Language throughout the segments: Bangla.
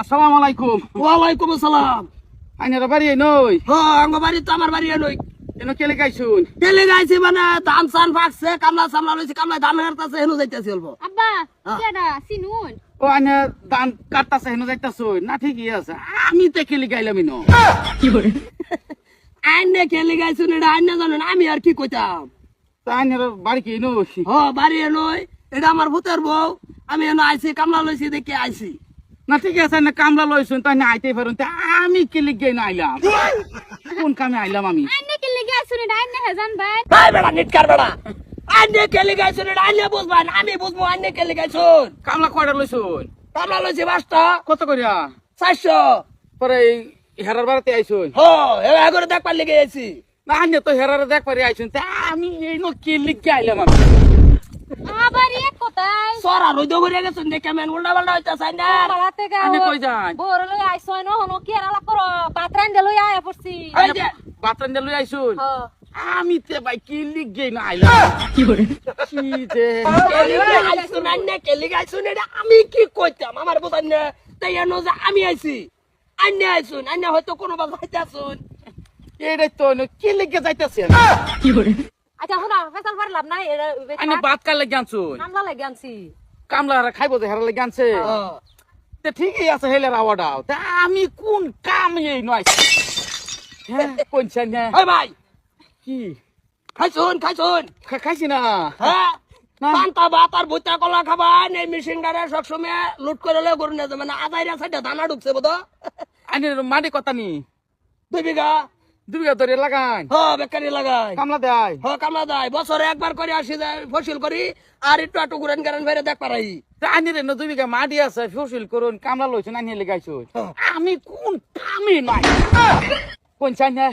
আসসালামু আলাইকুম। ওয়ালাইকুম আসসালাম। আইনার বাড়ি নই? হ্যাঁ, আমার বাড়ি তো আমার বাড়ি নই। এনো কেলে গাইছুন? তেলে গাইছি মানে ধান সান পাকছে, কামলা সামলা লইছি, কামলা ধান কাটতাছে, হেনু যাইতাছি অল্প। আব্বা হ্যাঁ। কেডা সিনুন ও আইনা ধান কাটতাছে হেনো যাইতাছুন? না ঠিকই আছে, আমি তো কেলে গাইলাম ইনো। আইনে খেলে গাইছুন, এটা আইনে জানেন, আমি আর কি কইতাম। তা আইনার বাড়ি কি নই? হ্যাঁ, বাড়ি নই, এটা আমার ভূতের বউ। আমি এনে আইছি, কামলা লইছি দেখে আইছি। না ঠিক আছে, না কামলা লইছুন তাই না আইতে পারুন, তা আমি কেলে গাই না আইলাম? কোন কামে আইলাম আমি? আইনে কি লাগি আসুন এটা আইনে হেজান ভাই ভাই বেড়া নিটকার বেড়া, আইনে খেলে গাইছুন, এটা আইনে বুঝবেন, আমি বুঝবো আইনে খেলে গাইছুন। কামলা কয়টা লইছুন? কামলা লইছি 5টা, কত করিয়া? 400। পরে এই হেরার বাড়িতে আইছুন? হ্যাঁ, এবার করে দেখবার লেগে আইছি। না আইনে তো হেরার দেখ পারি আইছুন, তা আমি এই নো কেলে গাইলাম আমি? আবার এক কথাই সরা রইদ করে গেছুন দেখে মেন উল্টা পাল্টা হইতাছে না। বালাতে গা আইনে কই যান? বড় লই আইছয় ন হনো কি আলা করো পাত্রান দে লই আয়া পড়ছি এই যে বাতন দিয়ে লই আইছুন? হ্যাঁ আমি তে ভাই কেলে গাই না আইলাম? কি যে কেলি গাইছুন, আইনে কেলি গাইছুন, এটা আমি কি কইতাম, আমার বুঝান না। তাই এনো যে আমি আইছি, আইনে আইছুন, আইনে হয়তো কোনো বাস যাইতাছুন। এটাই তো কেলে গে যাইতাছে? আচ্ছা হুনা ফেসাল পারলাম না আইনে বাত কালে গানছুন? নামলা লাগি আনছি কামলা খাইবো যে হেরালে গানছে? তে ঠিকই আছে হেলের আওয়াটাও, তা আমি কোন কাম এই নয়? হ্যাঁ কোনছেন না? ওই ভাই, কি খাইছুন খাইছুন। খাইছি না? হ্যাঁ, না। পান্তা ভাত আর ভুতা কলা খাবা, এই মেশিনটারে সবসময় লুট করে লয়ে গরু নিয়ে যাবে না। আদাইরা সাইডে দানা ঢুকছে বোধ। আইনে মাটি কথা নি 2 বিঘা। 2 বিঘা ধরে লাগান? হ্যাঁ, বেকারি লাগাই। কামলা দেয়? হ্যাঁ, কামলা দেয়, বছরে একবার করে আসি যায়, ফসল করি আর একটু আটু ঘুরেন গেরেন ফেরে দেখ পারাই। তা আইনে 2 বিঘা মাটি আছে, ফসল করুন, কামলা লইছুন, আইনে লেগাইছুন। হ্যাঁ। আমি কোন কামে নাই? কোনছেন না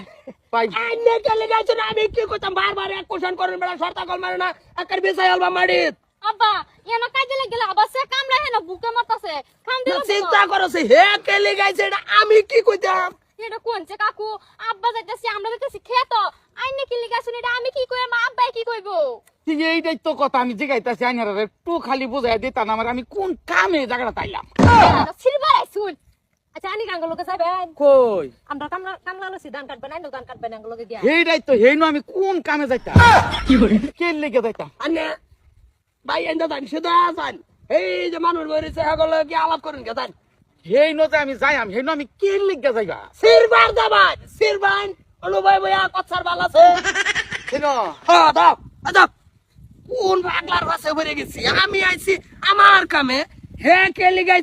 ভাই? আইনে গেলে গাইছো না, আমি কি কইতাম, বারবার এক কোশ্চেন করেন বেড়া, শর্তা কল মারে না, একার বেসাই আলবা মারিত। আব্বা এনা কাজে লাগিলা আবার সে কামলা হেনা বুকে মারতাছে খাম দিল চিন্তা করছে হে কেলে গাইছে, এটা আমি কি কইতাম। এটা কোনছে কাকু আব্বা যাইতাছি আমরা যাইতাছি খেতো আইনে কি লাগি আসুন এটা আমি কি কই মা আব্বাই কি কইবো ঠিক এইটাই তো কথা, আমি জিগাইতাছি আইনার একটু খালি বুঝাই দিতাম আমার, আমি কোন কামে জায়গাটা তাইলাম? সিলভার আইছুন আচ্ছা আনি গাঙ্গ লোকে যাবেন কই আমরা কামলা কামলা লছি ধান কাটবেন আইনো ধান কাটবেন গাঙ্গ লোকে গিয়া এইটাই তো হেইনো আমি কোন কামে যাইতাম? কি করে কে লেগে যাইতাম? আনে ভাই এন্ড দান সুদা জান, এই যে মানুষ বইছে হগল কি আলাপ করেন কে জান। হেইনো যে আমি যাইম, হেইনো আমি কে লেগে যাইবা? সিরবার দাবান সিরবান অনুভব বয়া কচ্ছার বাল আছে। হেনো হ্যাঁ দাও দাও, কোন পাগলার কাছে ভরে গেছি আমি, আইছি আমার কামে, হে কেলে গাই